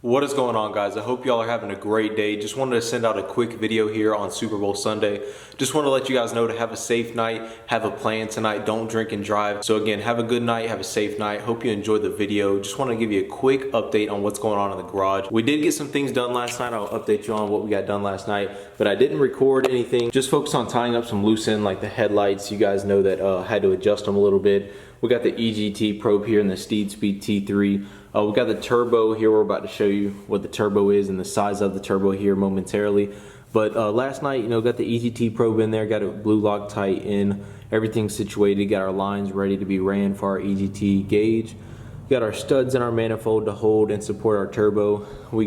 What is going on, guys? I hope y'all are having a great day. Just wanted to send out a quick video here on Super Bowl Sunday. Just want to let you guys know to have a safe night, have a plan tonight, don't drink and drive. So again, have a good night, have a safe night. Hope you enjoyed the video. Just want to give you a quick update on what's going on in the garage. We did get some things done last night. I'll update you on what we got done last night, but I didn't record anything. Just focused on tying up some loose end, like the headlights. You guys know that I had to adjust them a little bit. We got the EGT probe here and the Steed Speed T3. We got the turbo here. We're about to show you what the turbo is and the size of the turbo here momentarily. But last night, got the EGT probe in there, got it blue Loctite in, everything's situated, got our lines ready to be ran for our EGT gauge. Got our studs in our manifold to hold and support our turbo. We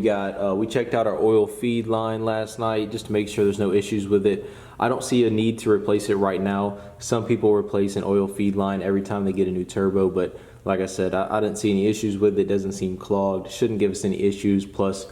checked out our oil feed line last night just to make sure there's no issues with it. I don't see a need to replace it right now. Some people replace an oil feed line every time they get a new turbo, but like I said, I didn't see any issues with it. It doesn't seem clogged. Shouldn't give us any issues. Plus,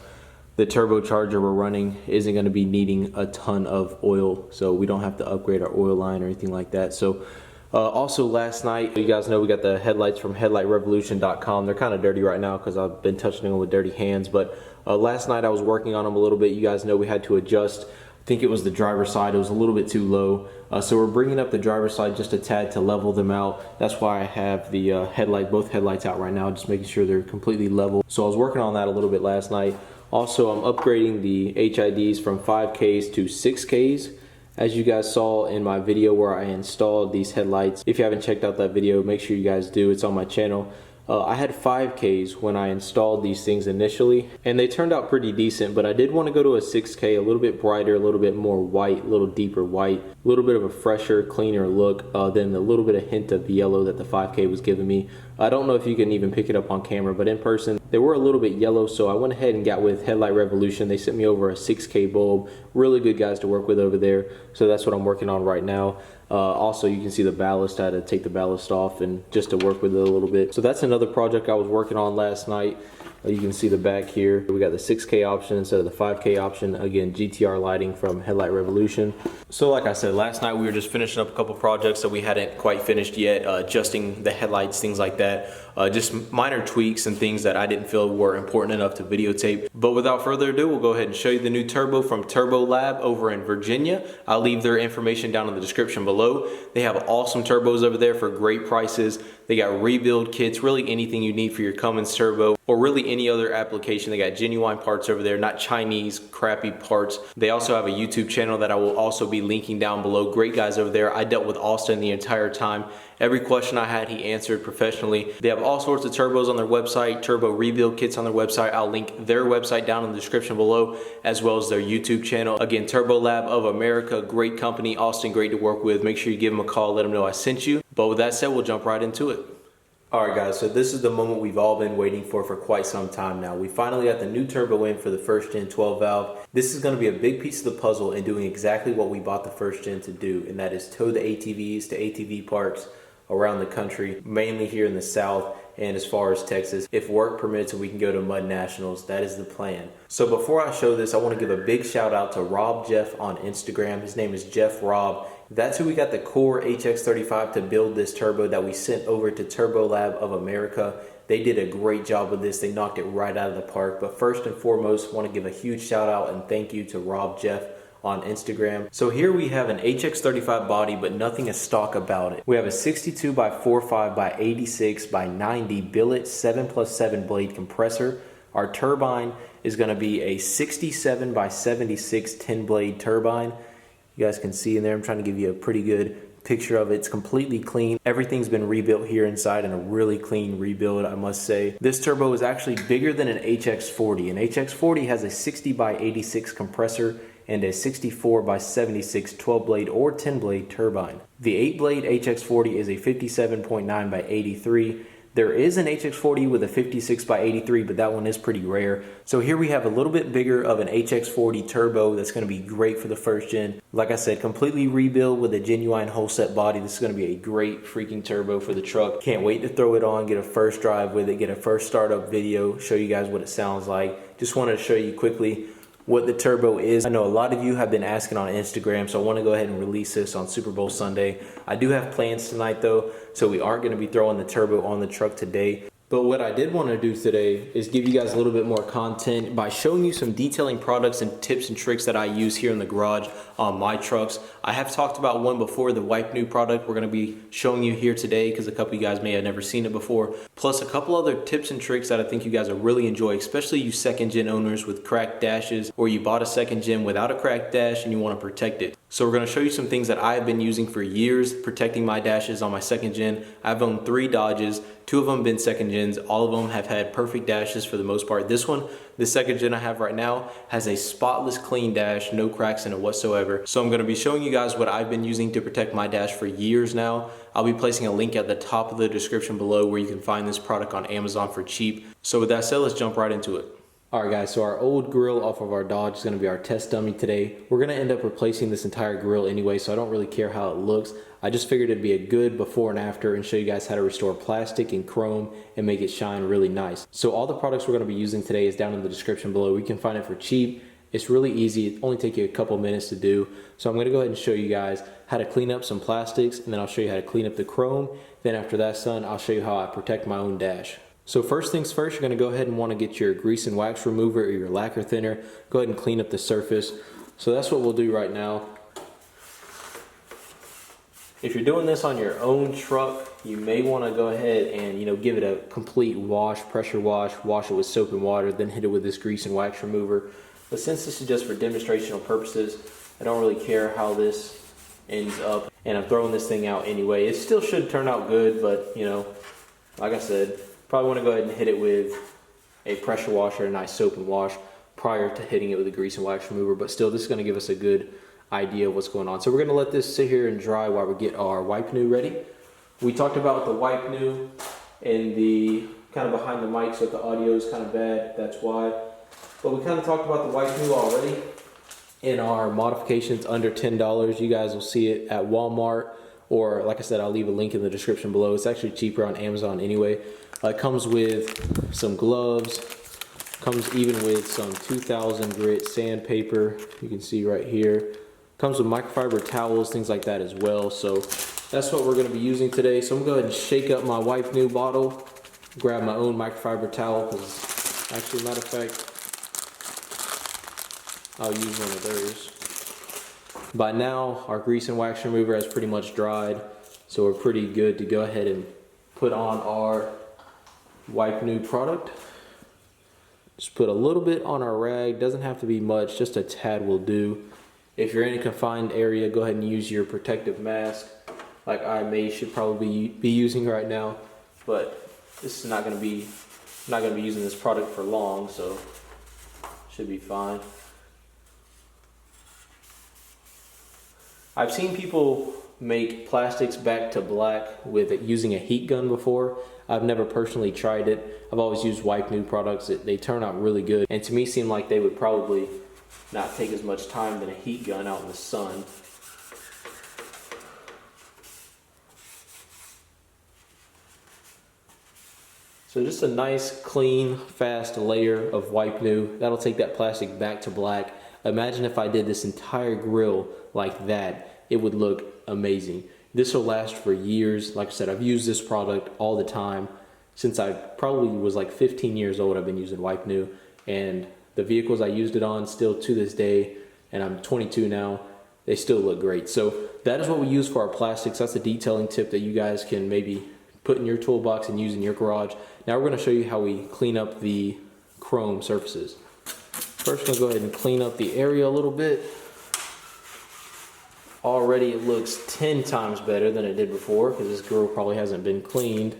the turbocharger we're running isn't going to be needing a ton of oil, so we don't have to upgrade our oil line or anything like that. So also last night, you guys know we got the headlights from headlightrevolution.com. They're kind of dirty right now because I've been touching them with dirty hands, but last night I was working on them a little bit. You guys know we had to adjust. I think it was the driver's side. It was a little bit too low. So we're bringing up the driver's side just a tad to level them out. That's why I have the both headlights out right now, just making sure they're completely level. So I was working on that a little bit last night. Also, I'm upgrading the HIDs from 5Ks to 6Ks. As you guys saw in my video where I installed these headlights. If you haven't checked out that video, make sure you guys do. It's on my channel. I had 5Ks when I installed these things initially, and they turned out pretty decent, but I did want to go to a 6K, a little bit brighter, a little bit more white, a little deeper white, a little bit of a fresher, cleaner look than the little bit of hint of yellow that the 5K was giving me. I don't know if you can even pick it up on camera, but in person, they were a little bit yellow, so I went ahead and got with Headlight Revolution. They sent me over a 6K bulb. Really good guys to work with over there, so that's what I'm working on right now. Also, you can see the ballast. I had to take the ballast off and just to work with it a little bit. So that's another project I was working on last night. You can see the back here. We got the 6K option instead of the 5K option. Again, GTR lighting from Headlight Revolution. So like I said, last night we were just finishing up a couple projects that we hadn't quite finished yet, adjusting the headlights, things like that. Just minor tweaks and things that I didn't feel were important enough to videotape. But without further ado, we'll go ahead and show you the new turbo from Turbo Lab over in Virginia. I'll leave their information down in the description below. They have awesome turbos over there for great prices. They got rebuild kits, really anything you need for your Cummins turbo or really any other application. They got genuine parts over there, not Chinese crappy parts. They also have a YouTube channel that I will also be linking down below. Great guys over there. I dealt with Austin the entire time. Every question I had, he answered professionally. They have all sorts of turbos on their website, turbo rebuild kits on their website. I'll link their website down in the description below, as well as their YouTube channel. Again, Turbo Lab of America, great company. Austin, great to work with. Make sure you give them a call, let them know I sent you. But with that said, we'll jump right into it. Alright guys, so this is the moment we've all been waiting for quite some time now. We finally got the new turbo in for the first gen 12 valve. This is going to be a big piece of the puzzle in doing exactly what we bought the first gen to do, and that is tow the ATVs to ATV parks around the country, mainly here in the South and as far as Texas. If work permits and we can go to Mud Nationals, that is the plan. So before I show this, I want to give a big shout out to Rob Jeff on Instagram. His name is Jeff Rob. That's who we got the core HX35 to build this turbo that we sent over to Turbo Lab of America. They did a great job with this. They knocked it right out of the park. But first and foremost, I want to give a huge shout out and thank you to Rob Jeff on Instagram. So here we have an HX35 body, but nothing is stock about it. We have a 62 by 45 by 86 by 90 billet 7+7 blade compressor. Our turbine is going to be a 67 by 76 10 blade turbine. You guys can see in there, I'm trying to give you a pretty good picture of it. It's completely clean. Everything's been rebuilt here inside in a really clean rebuild, I must say. This turbo is actually bigger than an HX40. An HX40 has a 60 by 86 compressor and a 64 by 76 12 blade or 10 blade turbine. The 8 blade HX40 is a 57.9 by 83. There is an HX40 with a 56 by 83, but that one is pretty rare. So here we have a little bit bigger of an HX40 turbo that's going to be great for the first gen. Like I said, completely rebuilt with a genuine whole set body. This is going to be a great freaking turbo for the truck. Can't wait to throw it on, get a first drive with it, get a first startup video, show you guys what it sounds like. Just wanted to show you quickly what the turbo is. I know a lot of you have been asking on Instagram, so I want to go ahead and release this on Super Bowl Sunday. I do have plans tonight though, so we aren't going to be throwing the turbo on the truck today. But what I did want to do today is give you guys a little bit more content by showing you some detailing products and tips and tricks that I use here in the garage on my trucks. I have talked about one before, the Wipe New product. We're going to be showing you here today because a couple of you guys may have never seen it before. Plus a couple other tips and tricks that I think you guys will really enjoy, especially you second gen owners with cracked dashes, or you bought a second gen without a cracked dash and you want to protect it. So we're going to show you some things that I've been using for years protecting my dashes on my second gen. I've owned 3 Dodges, 2 of them have been second gens. All of them have had perfect dashes for the most part. This one, the second gen I have right now, has a spotless clean dash, no cracks in it whatsoever. So I'm going to be showing you guys what I've been using to protect my dash for years now. I'll be placing a link at the top of the description below where you can find this product on Amazon for cheap. So with that said, let's jump right into it. Alright guys, so our old grill off of our Dodge is going to be our test dummy today. We're going to end up replacing this entire grill anyway, so I don't really care how it looks. I just figured it'd be a good before and after and show you guys how to restore plastic and chrome and make it shine really nice. So all the products we're going to be using today is down in the description below. We can find it for cheap. It's really easy. It only takes you a couple minutes to do. So I'm going to go ahead and show you guys how to clean up some plastics, and then I'll show you how to clean up the chrome. Then after that, son, I'll show you how I protect my own dash. So first things first, you're going to go ahead and want to get your grease and wax remover or your lacquer thinner. Go ahead and clean up the surface. So that's what we'll do right now. If you're doing this on your own truck, you may want to go ahead and give it a complete wash, pressure wash it with soap and water, then hit it with this grease and wax remover. But since this is just for demonstrational purposes, I don't really care how this ends up, and I'm throwing this thing out anyway. It still should turn out good, but like I said, probably want to go ahead and hit it with a pressure washer, a nice soap and wash prior to hitting it with a grease and wax remover. But still, this is going to give us a good idea of what's going on. So we're going to let this sit here and dry while we get our Wipe New ready. We talked about the Wipe New and the kind of behind the mic, so if the audio is kind of bad, that's why. But we kind of talked about the Wipe New already in our modifications under $10. You guys will see it at Walmart, or like I said, I'll leave a link in the description below. It's actually cheaper on Amazon anyway. It comes with some gloves, comes even with some 2000 grit sandpaper, you can see right here. Comes with microfiber towels, things like that as well. So that's what we're going to be using today. So I'm going to go ahead and shake up my Wipe New bottle, grab my own microfiber towel, because actually, matter of fact, I'll use one of theirs. By now, our grease and wax remover has pretty much dried, so we're pretty good to go ahead and put on our Wipe New product. Just put a little bit on our rag, doesn't have to be much, just a tad will do. If you're in a confined area, go ahead and use your protective mask like I should probably be using right now, but this is not going to be using this product for long, so should be fine. I've seen people make plastics back to black with using a heat gun before. I've never personally tried it. I've always used Wipe New products. They turn out really good, and to me seem like they would probably not take as much time than a heat gun out in the sun. So just a nice, clean, fast layer of Wipe New. That'll take that plastic back to black. Imagine if I did this entire grill like that. It would look amazing. This will last for years. Like I said, I've used this product all the time. Since I probably was like 15 years old, I've been using Wipe New. And the vehicles I used it on still to this day, and I'm 22 now, they still look great. So that is what we use for our plastics. That's a detailing tip that you guys can maybe put in your toolbox and use in your garage. Now we're going to show you how we clean up the chrome surfaces. First, I'm going to go ahead and clean up the area a little bit. Already it looks 10 times better than it did before, because this grill probably hasn't been cleaned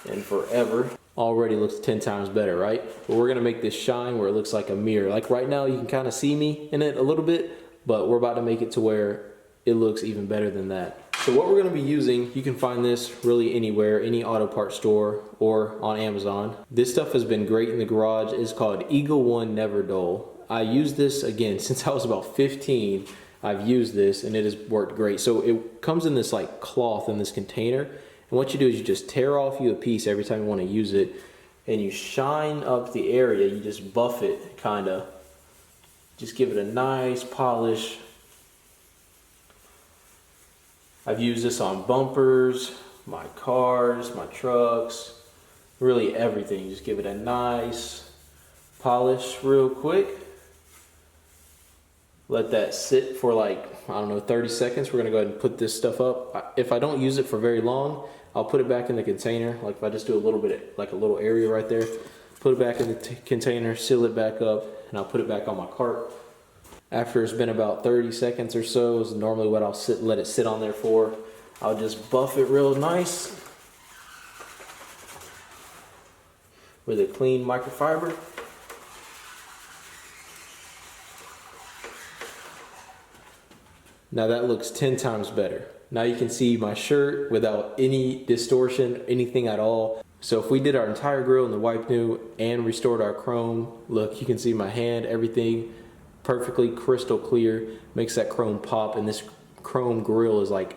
in forever. Already looks 10 times better, right? But we're going to make this shine where it looks like a mirror. Like right now you can kind of see me in it a little bit, but we're about to make it to where it looks even better than that. So what we're going to be using, you can find this really anywhere, any auto parts store or on Amazon. This stuff has been great in the garage. It's called Eagle One Never Dull. I used this again since I was about 15. I've used this and it has worked great. So it comes in this like cloth in this container. And what you do is you just tear off you a piece every time you want to use it, and you shine up the area. You just buff it, kind of. Just give it a nice polish. I've used this on bumpers, my cars, my trucks, really everything. Just give it a nice polish real quick. Let that sit for like, I don't know, 30 seconds. We're gonna go ahead and put this stuff up. If I don't use it for very long, I'll put it back in the container. Like if I just do a little bit, like a little area right there, put it back in the container, seal it back up, and I'll put it back on my cart. After it's been about 30 seconds or so is normally what I'll let it sit on there for. I'll just buff it real nice with a clean microfiber. Now that looks 10 times better. Now you can see my shirt without any distortion, anything at all. So if we did our entire grill in the wipe new and restored our chrome, look, you can see my hand, everything perfectly crystal clear, makes that chrome pop. And this chrome grill is like,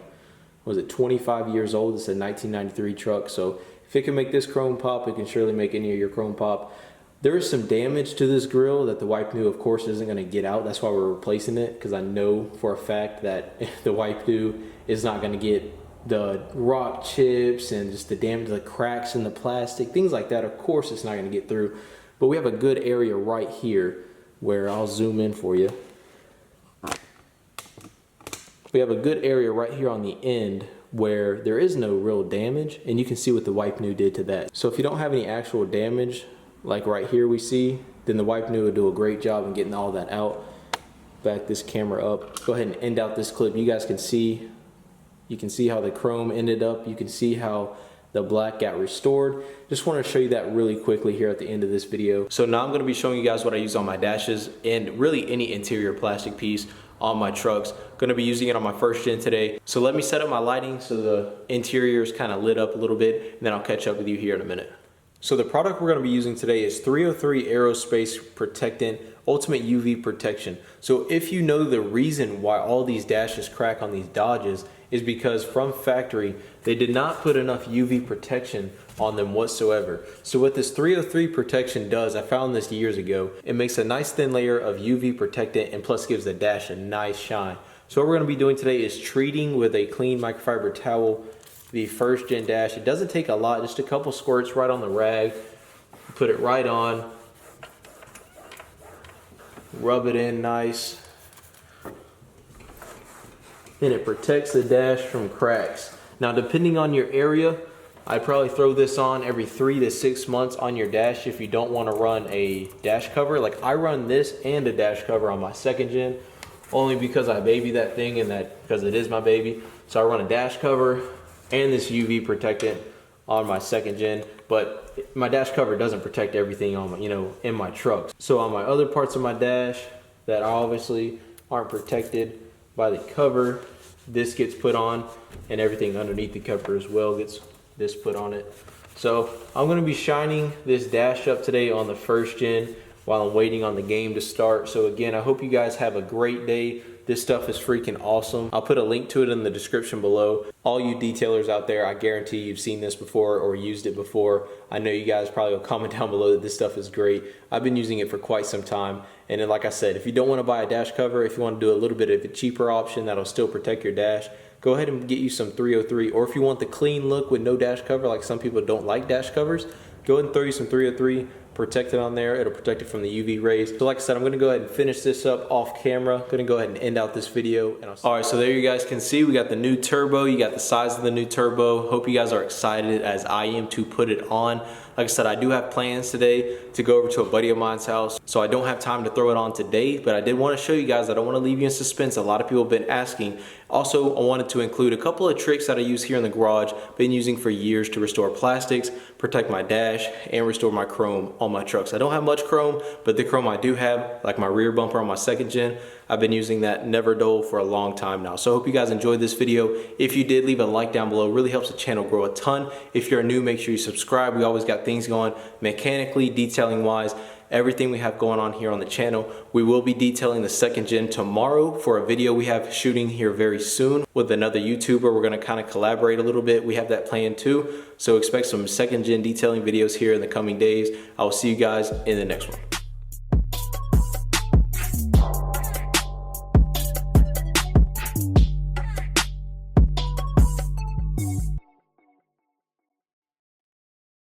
was it 25 years old? It's a 1993 truck. So if it can make this chrome pop, it can surely make any of your chrome pop. There is some damage to this grill that the wipe new, of course, isn't going to get out. That's why we're replacing it, because I know for a fact that the wipe new is not going to get the rock chips and just the damage, the cracks in the plastic, things like that. Of course, it's not going to get through. But we have a good area right here where I'll zoom in for you. We have a good area right here on the end where there is no real damage, and you can see what the wipe new did to that. So if you don't have any actual damage, like right here we see, then the wipe new will do a great job in getting all that out. Back this camera up. Go ahead and end out this clip. You guys can see, you can see how the chrome ended up. You can see how the black got restored. Just want to show you that really quickly here at the end of this video. So now I'm going to be showing you guys what I use on my dashes and really any interior plastic piece on my trucks. Going to be using it on my first gen today. So let me set up my lighting so the interior is kind of lit up a little bit, and then I'll catch up with you here in a minute. So the product we're going to be using today is 303 Aerospace Protectant Ultimate UV Protection. So if you know the reason why all these dashes crack on these Dodges is because from factory they did not put enough UV protection on them whatsoever. So what this 303 protection does, I found this years ago, it makes a nice thin layer of UV protectant and plus gives the dash a nice shine. So what we're going to be doing today is treating with a clean microfiber towel the first gen dash. It doesn't take a lot, just a couple squirts right on the rag. Put it right on. Rub it in nice. And it protects the dash from cracks. Now depending on your area, I'd probably throw this on every 3 to 6 months on your dash if you don't want to run a dash cover. Like I run this and a dash cover on my second gen, only because I baby that thing and that because it is my baby. So I run a dash cover and this UV protectant on my second gen, but my dash cover doesn't protect everything on my, in my trucks. So on my other parts of my dash that obviously aren't protected by the cover, this gets put on, and everything underneath the cover as well gets this put on it. So I'm going to be shining this dash up today on the first gen while I'm waiting on the game to start. So again, I hope you guys have a great day. This stuff is freaking awesome. I'll put a link to it in the description below. All you detailers out there, I guarantee you've seen this before or used it before. I know you guys probably will comment down below that this stuff is great. I've been using it for quite some time. And then like I said, if you don't want to buy a dash cover, if you want to do a little bit of a cheaper option that'll still protect your dash, go ahead and get you some 303. Or if you want the clean look with no dash cover, like some people don't like dash covers, go ahead and throw you some 303. Protect it on there. It'll protect it from the UV rays. So like I said, I'm gonna go ahead and finish this up off camera. Gonna go ahead and end out this video. And all right, so there you guys can see we got the new turbo. You got the size of the new turbo. Hope you guys are excited as I am to put it on. Like I said, I do have plans today to go over to a buddy of mine's house, so I don't have time to throw it on today, but I did want to show you guys. I don't want to leave you in suspense. A lot of people have been asking. Also, I wanted to include a couple of tricks that I use here in the garage, been using for years to restore plastics, protect my dash, and restore my chrome on my trucks. I don't have much chrome, but the chrome I do have, like my rear bumper on my second gen, I've been using that never dull for a long time now. So I hope you guys enjoyed this video. If you did, leave a like down below. It really helps the channel grow a ton. If you're new, make sure you subscribe. We always got things going mechanically, detailing wise, everything we have going on here on the channel. We will be detailing the second gen tomorrow for a video we have shooting here very soon with another YouTuber. We're going to kind of collaborate a little bit. We have that planned too. So expect some second gen detailing videos here in the coming days. I will see you guys in the next one.